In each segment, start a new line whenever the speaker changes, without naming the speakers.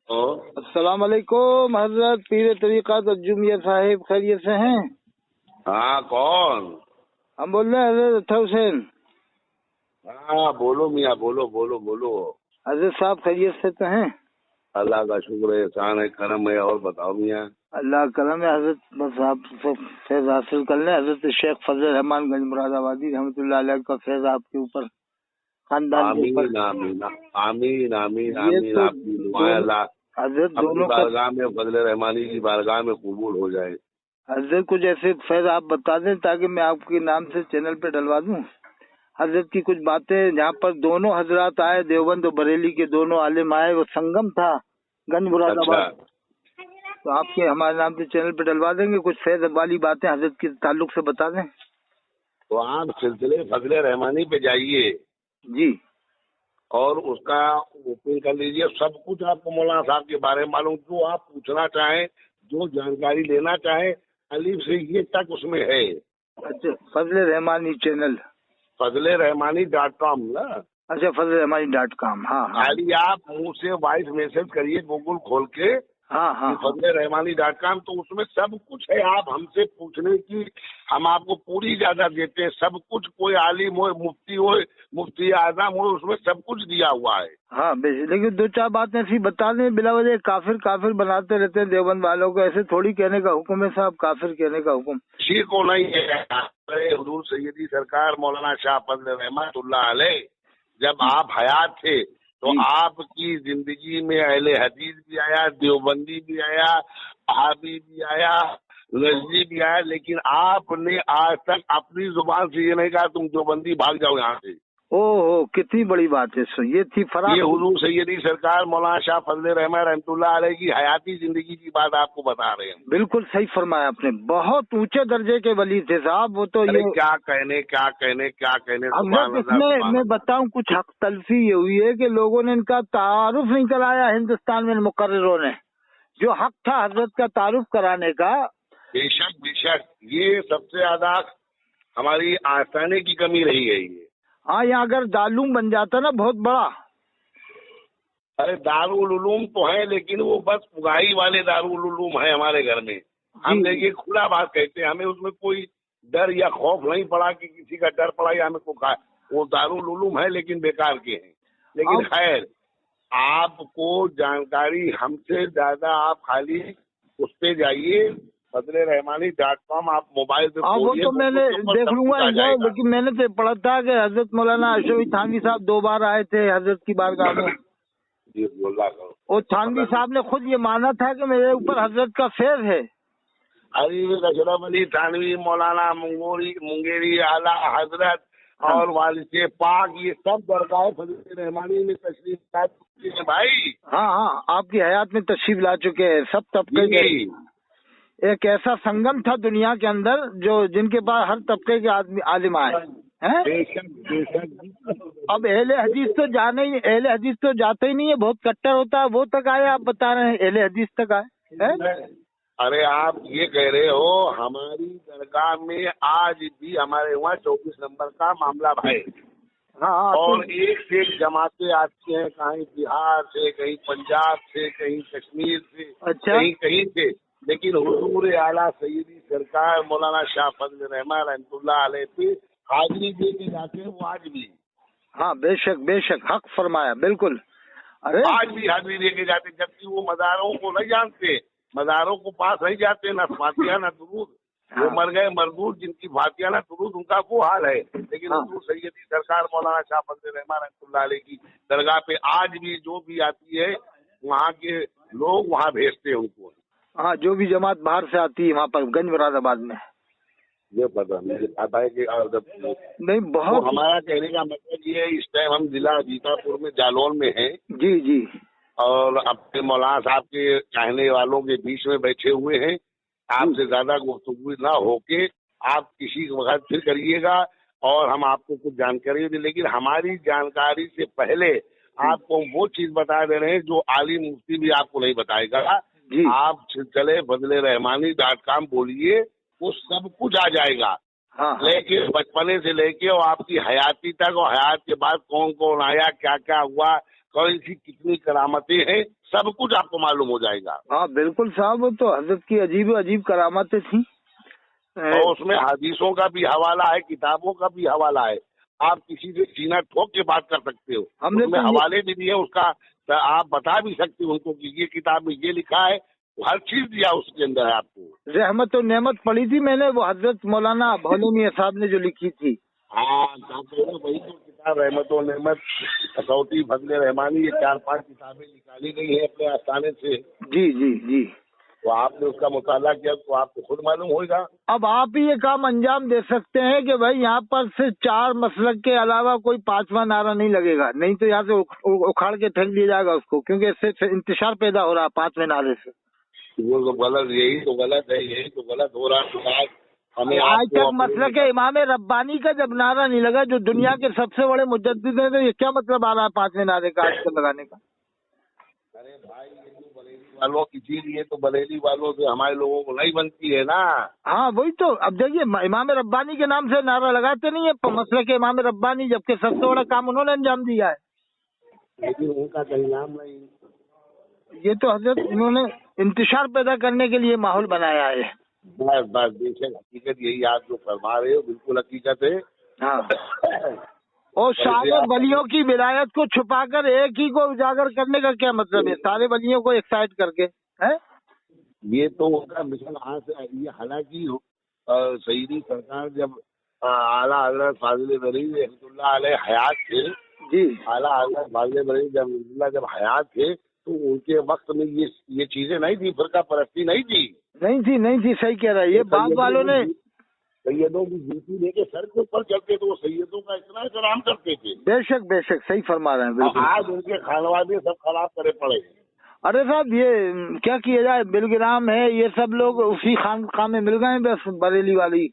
अस्सलाम वालेकुम हजरत पीर तरीक़त अज्जुमिया साहिब, खैरियत से हैं?
हाँ, कौन?
हम बोल रहे हैं हजरत अत्तर हुसैन।
हाँ, बोलो मियाँ, बोलो बोलो बोलो।
हजरत साहब खैरियत से तो हैं?
अल्लाह का शुक्र है, एहसान है, करम है। और बताओ मियाँ।
अल्लाह करम है हजरत, बस आप फैज हासिल कर लें। हजरत शेख फजल रहमान गंज मुरादाबादी रहमतुल्लाह अलैह का फैज आपके ऊपर, खानदान के ऊपर।
आमीन आमीन आमीन आमीन
ये
आमीन।
तो
आपकी दुआएं अल्लाह
हजरत
अपनी
दोनों का,
बारगाह में, फजल रहमानी की बारगाह में कबूल हो जाए।
हजरत कुछ ऐसे फैज आप बता दें ताकि मैं आपके नाम से चैनल पे डलवा दूं। हजरत की कुछ बातें जहाँ पर दोनों हजरात आए, देवबंद और बरेली के दोनों आलिम आए, वो संगम था गंज मुरादाबाद।
अच्छा,
तो आपके हमारे नाम से चैनल पे डलवा देंगे, कुछ फैज वाली बातें हजरत के ताल्लुक से बता दें।
तो आप सिलसिले फजल रहमानी पे जाइए
जी
और उसका ओपन कर लीजिए। सब कुछ आपको मौलाना साहब के बारे में मालूम, जो आप पूछना चाहें, जो जानकारी लेना चाहें, अलीफ से ये तक उसमें है।
अच्छा, फजल रहमानी चैनल,
fazlerahmani.com ना।
अच्छा fazlerahmani.com। हाँ हाँ
खाली आप मुंह से वॉइस मैसेज करिए गूगल खोल के,
हाँ हाँ हाँ।
fazlerahmani.com, तो उसमें सब कुछ है। आप हमसे पूछने की, हम आपको पूरी इजाजत देते हैं। सब कुछ, कोई आलिम हो, मुफ्ती हो, मुफ्ती आजम हो, उसमें सब कुछ दिया हुआ है।
हाँ बेशक, लेकिन दो चार बातें ऐसी बता दें, बिला वजह काफिर काफिर बनाते रहते हैं देवबंद वालों को। ऐसे थोड़ी कहने का हुक्म है साहब, काफिर कहने का हुक्म
किसी को नहीं है। हुजूर सैयदी सरकार मौलाना शाह फजल रहमतुल्लाह अलैह जब आप हयात थे तो
जी।
आपकी जिंदगी में अहले हदीस भी आया, देवबंदी भी आया, वहाबी भी आया, नजदी भी आया, लेकिन आपने आज तक अपनी जुबान से ये नहीं कहा तुम देवबंदी भाग जाओ यहाँ से।
ओहो, कितनी बड़ी बात है। सो ये थी फराक।
ये हुजूर सैयदी सरकार मौलाना शाह फजल रहमतुल्लाह अलैह की हयाती जिंदगी की बात आपको बता रहे हैं।
बिल्कुल सही फरमाया आपने, बहुत ऊंचे दर्जे के वली थे साहब वो तो।
अरे
ये
क्या कहने क्या कहने क्या कहने।
अब
सुभान अल्लाह,
इसमें
सुभान
मैं
अल्लाह।
बताऊं, कुछ हक तलफी ये हुई है कि लोगों ने इनका तारुफ नहीं कराया हिंदुस्तान में, मुकर्ररों ने। जो हक था हजरत का तारुफ कराने का।
बेशक बेशक, ये सबसे ज्यादा हमारी आसानी की कमी रही है ये।
हाँ, यहाँ अगर दालूम बन जाता ना बहुत बड़ा।
अरे दारुल उलूम तो है, लेकिन वो बस उगाही वाले दारुल उलूम है हमारे घर में। हम देखिए खुला बात कहते हैं, हमें उसमें कोई डर या खौफ नहीं पड़ा कि किसी का डर पड़ा या हमें को खा। वो दारुल उलूम है लेकिन बेकार के हैं। लेकिन खैर, आपको जानकारी हमसे ज्यादा, आप खाली उस पे जाइए fazlerahmani.com, आप मोबाइल पे
हाँ, वो
खोलिए,
तो मैंने देख लूंगा,
जाएगा।
लेकिन मैंने तो पढ़ा था कि हजरत मौलाना अशरफ थानवी साहब 2 बार आए थे हजरत की बारगाह में।
जी बोला करो।
और थानवी साहब ने खुद ये माना था कि मेरे ऊपर हजरत का फैज है।
अली अशरफ अली थानवी, मौलाना मुंगेरी आला हजरत
हाँ।
और वालिद पाक, ये सब दरगाह फजल रहमानी में तशरीफ ला चुके हैं भाई।
हाँ हाँ, आपकी हयात में तशरीफ ला चुके हैं सब तबके के। एक ऐसा संगम था दुनिया के अंदर जो जिनके पास हर तबके के आदमी आलिम आए हैं।
बेशक बेशक।
अब अहले हदीस तो अहले हदीस तो जाते ही नहीं है, बहुत कट्टर होता है, वो तक आए। आप बता रहे हैं अहले हदीस तक आए हैं?
अरे आप ये कह रहे हो, हमारी दरगाह में आज भी हमारे वहाँ 24 नंबर का मामला है।
हाँ,
और एक से एक जमातें आती हैं, कहीं बिहार से, कहीं पंजाब से, कहीं कश्मीर से,
अच्छा।
कहीं कहीं से। लेकिन हुजूर आला सैयदी सरकार मौलाना शाह फजल रहमान रहमतुल्लाह अलैह पे हाजिरी दे के जाते हैं वो आज भी।
हाँ बेशक बेशक, हक फरमाया, बिल्कुल। अरे
आज भी हाजिरी दे के जाते, जबकि वो मज़ारों को नहीं जानते, मज़ारों को पास नहीं जाते, न फातिहा न दुरूद। वो मर गए मरदूद, जिनकी फातिहा न दुरूद, उनका वो हाल है। लेकिन हुजूर सैयदी सरकार मौलाना शाह फजल रहमान रहमतुल्लाह अलैह की दरगाह पे आज भी जो भी आती है, वहाँ के लोग वहाँ भेजते हैं उनको।
हाँ, जो भी जमात बाहर से आती है वहाँ पर गंज मुरादाबाद में।
ये पता मुझे आता है कि
नहीं, बहुत
तो हमारा कहने का मतलब ये है, इस टाइम हम जिला जीतापुर में जालौन में हैं।
जी जी।
और अपने मौलाना साहब के चाहने वालों के बीच में बैठे हुए हैं। आपसे ज्यादा गुफ्तगू ना होके आप किसी वक्त फिर करिएगा और हम आपको कुछ जानकारी दें। लेकिन हमारी जानकारी से पहले आपको वो चीज बता दे रहे हैं जो आलिम मुफ्ती भी आपको नहीं बताएगा। आप चले fazlerahmani.com बोलिए, वो सब कुछ आ जाएगा।
हाँ।
लेकिन बचपने से लेके और आपकी हयाती तक, और हयात के बाद कौन कौन आया, क्या क्या हुआ, कौन सी कितनी करामतें हैं, सब कुछ आपको मालूम हो जाएगा।
हाँ बिल्कुल साहब, वो तो हजरत की अजीब अजीब करामातें थी।
और उसमें हदीसों का भी हवाला है, किताबों का भी हवाला है, आप किसी से सीना ठोक के बात कर सकते हो।
हमने
उसमें
तो
हवाले भी दिए, उसका आप बता भी सकते हो उनको कि ये किताब में ये लिखा है, हर चीज दिया उसके अंदर है आपको।
रहमत और नेमत पढ़ी थी मैंने, वो हजरत मौलाना भोले मियां साहब ने जो लिखी थी।
हाँ वही तो किताब रहमत और नेमत, कसौटी, फजले रहमानी, ये 4-5 किताबें निकाली गई है अपने आस्थाने से।
जी जी जी।
तो आपने उसका मुताला किया तो आपको खुद मालूम होगा।
अब आप ही ये काम अंजाम दे सकते हैं कि भाई यहाँ पर से 4 मसलक के अलावा कोई 5वां नारा नहीं लगेगा, नहीं तो यहाँ से उखाड़ के फेंक दिया जाएगा उसको, क्योंकि इससे इंतशार पैदा हो रहा है 5वें नारे से।
वो तो गलत, यही तो गलत है, यही तो गलत हो रहा है। हमें
आज तक
आपको
मसलक इमाम रब्बानी का जब नारा नहीं लगा, जो दुनिया के सबसे बड़े मुजद्दिद हैं, तो ये क्या मतलब आ रहा है 5वें नारे का आजकल लगाने का?
अरे भाई ये तो बरेली वालों की चीज, ये तो बरेली वालों से हमारे लोगों को नहीं बनती है ना।
हाँ वही तो। अब देखिए, इमाम रब्बानी के नाम से नारा लगाते नहीं है मसलक इमाम रब्बानी, जबकि सबसे बड़ा काम उन्होंने अंजाम दिया है।
लेकिन उनका कहीं नाम नहीं।
ये तो हजरत उन्होंने इंतशार पैदा करने के लिए माहौल बनाया है।
बस बस बेशक हकीकत यही आप जो फरमा रहे हो बिल्कुल हकीकत है।
हाँ। और सारे वलियों की विलायत को छुपाकर एक ही को उजागर करने का क्या मतलब है, सारे वलियों को एक्साइट करके है?
ये तो उनका मिशन आज से ये, हालांकि सईदी सरकार जब आला हजरत फाजिल बरेली रहमतुल्लाह अलैह हयात थे
जी,
आला हजरत फाजिल बरेली जब हयात थे, तो उनके वक्त में ये चीजें नहीं थी, फिरका परस्ती नहीं थी।
नहीं थी, सही कह रहा है। ये बाद वालों ने
सैयदों की जूती लेके सर के ऊपर चलते थे, वो सैयदों का इतना एहतराम करते थे।
बेशक सही फरमा रहे हैं बिल्कुल।
आज उनके खानवादे सब खराब करे पड़े।
अरे साहब, ये क्या किया जाए, बिलग्राम है, ये सब लोग उसी खानकाह में मिल गए बस, बरेली वाली।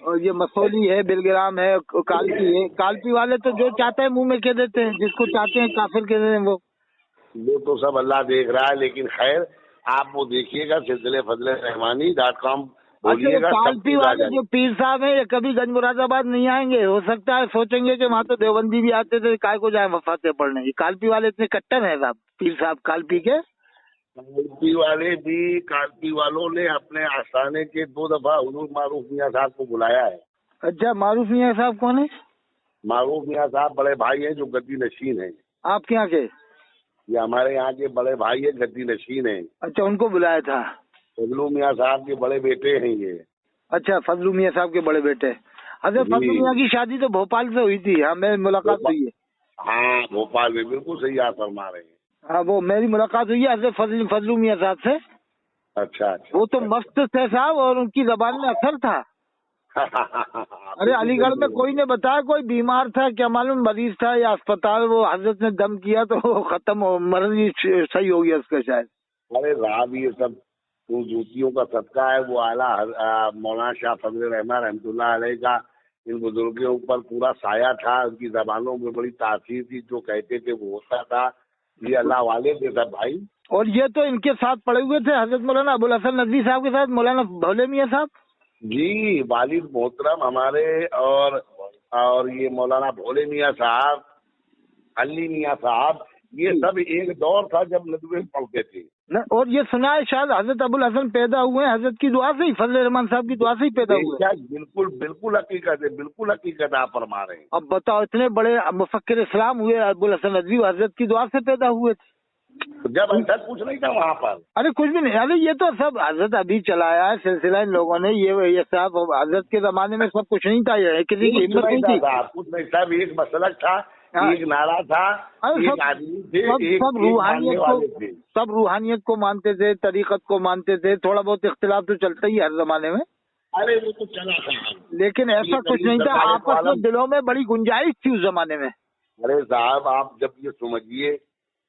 और ये मसौली है, बिलग्राम है, कालपी है। कालपी वाले तो जो चाहते हैं मुंह में कह देते हैं, जिसको चाहते हैं काफिर कह देते हैं वो
तो सब अल्लाह देख रहा है। लेकिन खैर आप वो देखिएगा, सिलसिले फजले रहमानी.com बोलिएगा।
कालपी वाले जो पीर साहब हैं, ये कभी गंज मुरादाबाद नहीं आएंगे। हो सकता है सोचेंगे कि वहाँ तो देवबंदी भी आते थे, काय को जाए वफाते पढ़ने। ये कालपी वाले इतने कट्टर हैं साहब, पीर साहब कालपी के।
कालपी वालों ने अपने आस्थाने के 2 दफा हुजूर मारूफ मियां साहब को बुलाया है।
अच्छा, मारूफ मियां साहब कौन है?
मारूफ मियां साहब बड़े भाई हैं जो गद्दी नशीन हैं।
आपके यहाँ के?
ये हमारे यहाँ के बड़े भाई है, गद्दी नशीन है।
अच्छा, उनको बुलाया था।
फजलू मियां साहब के बड़े बेटे हैं ये।
अच्छा, फजलू मियां साहब के बड़े बेटे। अच्छा, फजलू मियां की शादी तो भोपाल से हुई थी। हाँ, मेरी मुलाकात हुई है।
हाँ भोपाल में, बिल्कुल सही आप फरमा रहे हैं।
हाँ, वो मेरी मुलाकात हुई है हजरत फजलू मियां साहब से।
अच्छा।
वो तो मस्त थे साहब, और उनकी जबान में असर था। अरे अलीगढ़ में कोई ने बताया, कोई बीमार था, क्या मालूम मरीज था या अस्पताल, वो हजरत ने दम किया तो वो खत्म हो, मर्ज ही सही हो गया उसका शायद।
अरे राब, ये सब उन जूतियों का सदका है। वो आला मौलाना शाह फजल रहमान रहमतुल्लाह अलैह का इन बुजुर्गों पर पूरा साया था। उनकी जबानों में बड़ी तासीर थी, जो कहते थे वो होता था। ये अल्लाह वाले थे सब भाई।
और ये तो इनके साथ पड़े हुए थे हजरत मौलाना अबुल हसन नदवी साहब के साथ, मौलाना भोले मियां साहब
जी, वालिद मोहतरम हमारे। और ये मौलाना भोले मियां साहब, अली मियां साहब, ये सब एक दौर था जब नदवे पढ़ते थे
न। और ये सुना है शायद हजरत अबुल हसन पैदा हुए हजरत की दुआ से ही, फजल रहमान साहब की दुआ से ही पैदा हुए।
बिल्कुल हकीकत है, बिल्कुल हकीकत आप फरमा रहे हैं।
अब बताओ, इतने बड़े मुफक्किर इस्लाम हुए अबुल हसन नदवी, हजरत की दुआ से पैदा हुए थे।
तो जब ऐसा कुछ नहीं था वहाँ पर।
अरे कुछ भी नहीं। अरे ये तो सब हजरत अभी चलाया है सिलसिला इन लोगों ने। ये सब हजरत के जमाने में सब कुछ नहीं था, ये किसी की हिम्मत नहीं थी।
कुछ नहीं, सब एक मसलक था, एक नारा था, एक आदमी थे,
सब रूहानियत को मानते थे, तरीकत को मानते थे। थोड़ा बहुत इख्तिलाफ तो चलता ही हर जमाने में।
अरे वो तो चला था,
लेकिन ऐसा कुछ नहीं था। आपस में दिलों में बड़ी गुंजाइश थी उस जमाने में।
अरे साहब, आप जब ये समझिए,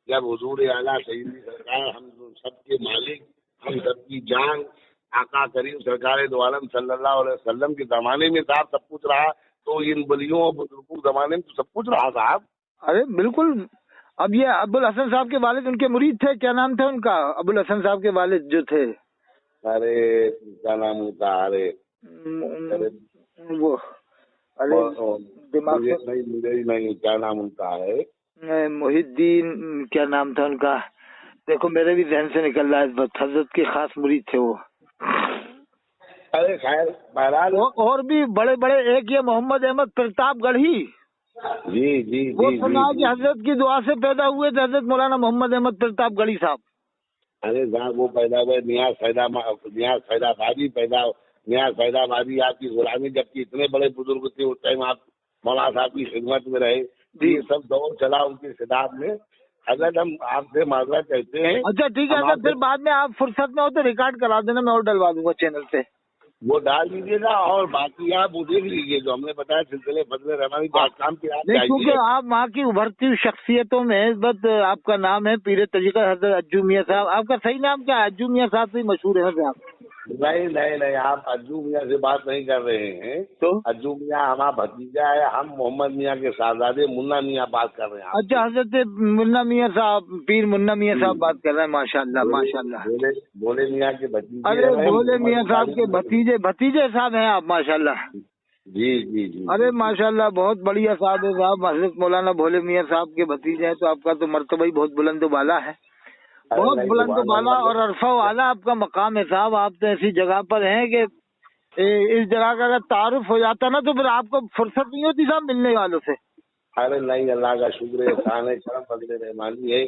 जब हुजूर आला सईदी सरकार, हम सबके मालिक, हम सबकी जान, आका करीम सरकार दो आलम सल्लल्लाहु अलैहि वसल्लम के जमाने में साहब सब कुछ रहा, तो इन बलियों और बुजुर्गों के जमाने में तो सब कुछ रहा साहब।
अरे बिल्कुल। अब ये अबुल हसन साहब के वालिद उनके मुरीद थे, क्या नाम था उनका, अबुल हसन साहब के वालिद जो थे?
अरे क्या नाम होता? अरे
वो, अरे दिमाग
मुझे नहीं, क्या नाम उनका है?
मोहिद्दीन क्या नाम था उनका, देखो मेरे भी ذہن से निकल रहा है इस वक्त, हजरत के खास मुरीद थे वो।
अरे खैर बहरहाल
और भी बड़े बड़े, एक ये मोहम्मद अहमद प्रतापगढ़ी,
जी जी
वो
जी
सुना
जी
कि हजरत की दुआ से पैदा हुए थे हजरत मौलाना मोहम्मद अहमद प्रतापगढ़ी साहब।
अरे साहब वो पैदा हुए नियाज फैदाबादी पैदा, नियाज फैदाबादी आपकी गुलामी, जबकि इतने बड़े बुजुर्ग थे उस टाइम आप मौलाना साहब की खिदमत में रहे, ये सब दौर चला उनके खिताब में। अगर हम आपसे माजरा कहते हैं।
अच्छा ठीक है, अगर फिर बाद में आप फुर्सत में हो तो रिकॉर्ड करा देना, मैं और डलवा दूंगा चैनल पे,
वो डाल दीजिएगा। और बाकी आप वो देख लीजिए जो हमने बताया सिलसिले फजले रहमानी .com पे आप
नहीं, क्योंकि
जाइए।
आप वहाँ की उभरती हुई शख्सियतों में बस आपका नाम है पीरे तरीका हजरत अज्जू मियाँ साहब। आपका सही नाम क्या है? अज्जू मियाँ साहब से मशहूर है वैसे आप?
नहीं नहीं नहीं, आप अज्जू मियाँ से बात नहीं कर रहे हैं।
तो
अज्जू मियाँ हमारा भतीजा है, हम मोहम्मद मियाँ के साहबजादे मुन्ना मियाँ बात कर रहे हैं।
अच्छा, हजरत मुन्ना मियाँ साहब, पीर मुन्ना मियाँ साहब बात कर रहे हैं। माशाल्लाह माशाल्लाह।
भोले मियाँ के भतीजे।
अरे भोले मियाँ साहब के भतीजे साहब हैं आप, माशाल्लाह।
जी जी जी।
अरे माशाल्लाह, बहुत बढ़िया साहब है साहब। हजरत मौलाना भोले मियाँ साहब के भतीजे हैं तो आपका तो मर्तबा ही बहुत बुलंद वाला है, बहुत बुलंद वाला और अरफा वाला आपका मकाम है साहब। आप तो ऐसी जगह पर हैं कि इस जगह का अगर तारुफ हो जाता ना तो फिर आपको फुर्सत नहीं होती साहब मिलने वालों से।
अरे नहीं, अल्लाह का शुक्र है, एहसान है, करम फजले रहमानी है,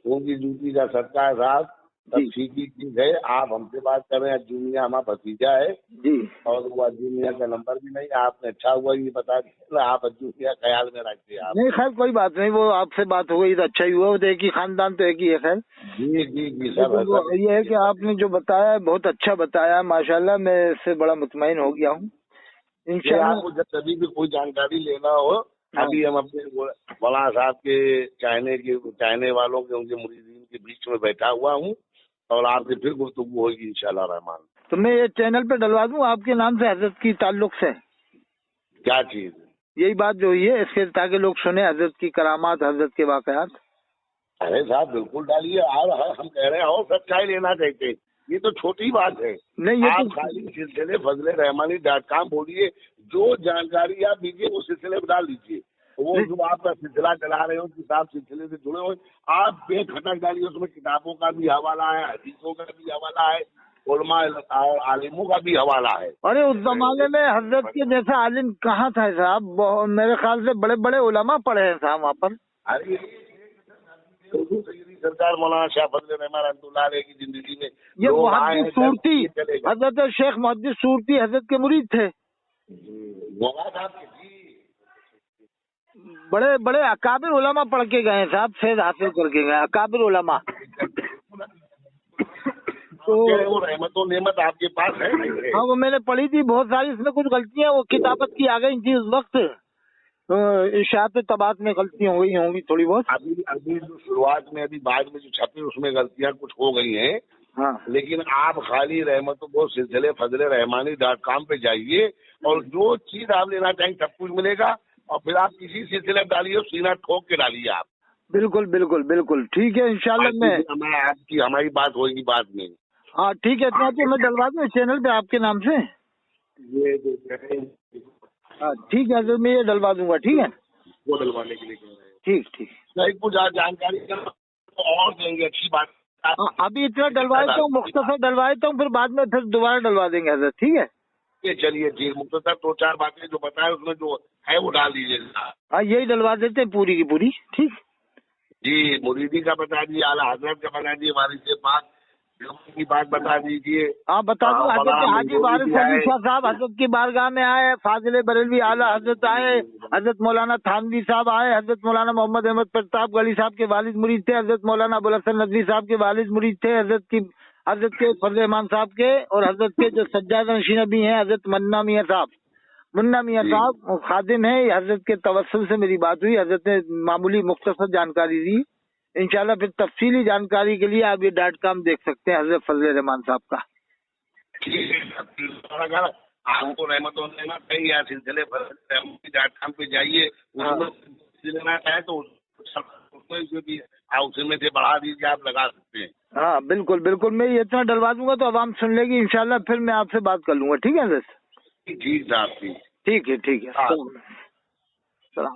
उनकी ड्यूटी का सदका है साहब। सब ठीक ही चीज है। आप हमसे बात कर रहे हैं, अज्जू मियाँ हमारा भतीजा है
जी, और
वो अज्जू मियाँ का नंबर भी नहीं। आपने अच्छा हुआ ये बता दिया, आप अज्जू मियाँ ख्याल में रखते आप।
नहीं खैर कोई बात नहीं, वो आपसे बात हो गई तो अच्छा ही हुआ, वो तो एक ही खानदान तो एक ही है। खैर
जी जी जी सब
तो ये है कि आपने जो बताया बहुत अच्छा बताया माशाल्लाह, मैं इससे बड़ा मुतमईन हो गया हूँ इंशाल्लाह।
आपको जब कभी भी कोई जानकारी लेना हो, अभी हम अपने मौलाना साहब के चाहने वालों के, उनके मुरीदीन के बीच में बैठा हुआ हूँ और आपसे फिर गुफ्तगू होगी इंशाल्लाह रहमान।
तो मैं ये चैनल पे डलवा दूँ आपके नाम से हजरत की ताल्लुक से?
क्या चीज?
यही बात जो हुई है इसके, ताकि लोग सुने हजरत की करामात, हजरत के वाकयात।
अरे साहब बिल्कुल डालिए। और हम कह रहे हैं और सच्चाई लेना चाहते हैं, ये तो छोटी बात है।
नहीं, ये
आप
तो
खाली सिलसिले फजले रहमानी .com बोलिए, जो जानकारी आप दीजिए वो सिलसिले में डाल दीजिए। वो जो आपका सिलसिला चला रहे हो, किताब सिलसिले से जुड़े हो, आप बेखटक डालिए, उसमें किताबों का भी हवाला है, हदीसों का भी हवाला है, उलमा और आलिमों का भी हवाला है।
अरे उस जमाने में हजरत के जैसा आलिम कहाँ था साहब? मेरे ख्याल से बड़े बड़े उलमा पढ़े हैं साहब वहाँ पर।
अरे सरकार मौलाना शाह फजले रहमान रहमतुल्लाह अलैह की जिंदगी में
ये मुहद्दिस सूरती हजरत शेख मुहद्दिस सूरती हजरत के मुरीद थे। बड़े बड़े अकाबिर उलमा पढ़ के गए साहब, फैज हासिल करके गए अकाबिर उलमा।
तो वो रहमत और नेमत आपके पास है?
हाँ वो मैंने पढ़ी थी बहुत सारी, इसमें कुछ गलतियाँ वो किताबत की आ गई थी उस वक्त, इशात तबात में गलतियाँ हो गई होंगी थोड़ी बहुत।
अभी जो शुरुआत में, अभी बाद में जो छपे उसमें गलतियाँ कुछ हो गई हैं।
हाँ,
लेकिन आप खाली रहमत वो सिलसिले फजले रहमानी .com पे जाइए और जो चीज आप लेना चाहेंगे सब कुछ मिलेगा। और फिर आप किसी सिलसिले डालिए, सीना ठोक के डालिए आप।
बिल्कुल बिल्कुल बिल्कुल ठीक है इंशाल्लाह। मैं
आपकी हमारी बात होगी बाद में।
हाँ ठीक है, इतना तो मैं डलवा दूँ चैनल पे आपके नाम से।
ये
हाँ ठीक है, तो मैं ये डलवा दूंगा। ठीक है,
वो डलवाने के लिए कह रहे हैं।
ठीक ठीक।
नहीं कुछ जानकारी तो और देंगे, अच्छी बात।
अभी इतना डलवा देता हूँ, मुख्तसर डलवा देता हूँ, फिर बाद में फिर दोबारा डलवा देंगे हजरत। ठीक है,
ये चलिए ठीक, मुख्तसर 2-4 बातें जो बताए उसमें जो है वो डाल दीजिएगा।
हाँ यही डलवा देते हैं पूरी की पूरी। ठीक
जी, मुरीदी का बता दीजिए, आला हजरत का बता दीजिए, वारिस से बात की बात बता दीजिए।
हाँ बता दूँ, हजरत हाजी वारिस अली शाह साहब हजरत की बारगाह में आए, फाजिल बरेलवी आला हजरत आए, हजरत मौलाना थानवी साहब आए, हजरत मौलाना मोहम्मद अहमद प्रतापगढ़ी साहब के वालिद मुरीद थे, हजरत मौलाना अबुल हसन नदवी साहब के वालिद मुरीद थे, हजरत के फजल रहमान साहब के, और हजरत के जो सज्जाद नशीन भी हैं हजरत मुन्ना मियाँ साहब खादिम है। हजरत के तवस्सुल से मेरी बात हुई, हजरत ने मामूली मुख्तसर जानकारी दी। इंशाल्लाह फिर तफसीली जानकारी के लिए आप ये .com देख सकते हैं हजरत फजल रहमान साहब का।
ठीक है, आपको रहमत और नेमत है या सिलसिले .com पे जाइए, उसमें लेना चाहे तो उसमें भी उसमें से बढ़ा दीजिए, आप लगा सकते हैं।
हाँ बिल्कुल बिल्कुल, मैं ये इतना डलवा दूंगा तो आवाम सुन लेगी इंशाल्लाह, फिर मैं आपसे बात कर लूंगा। ठीक है सर?
ठीक साहब,
ठीक है। सलाम।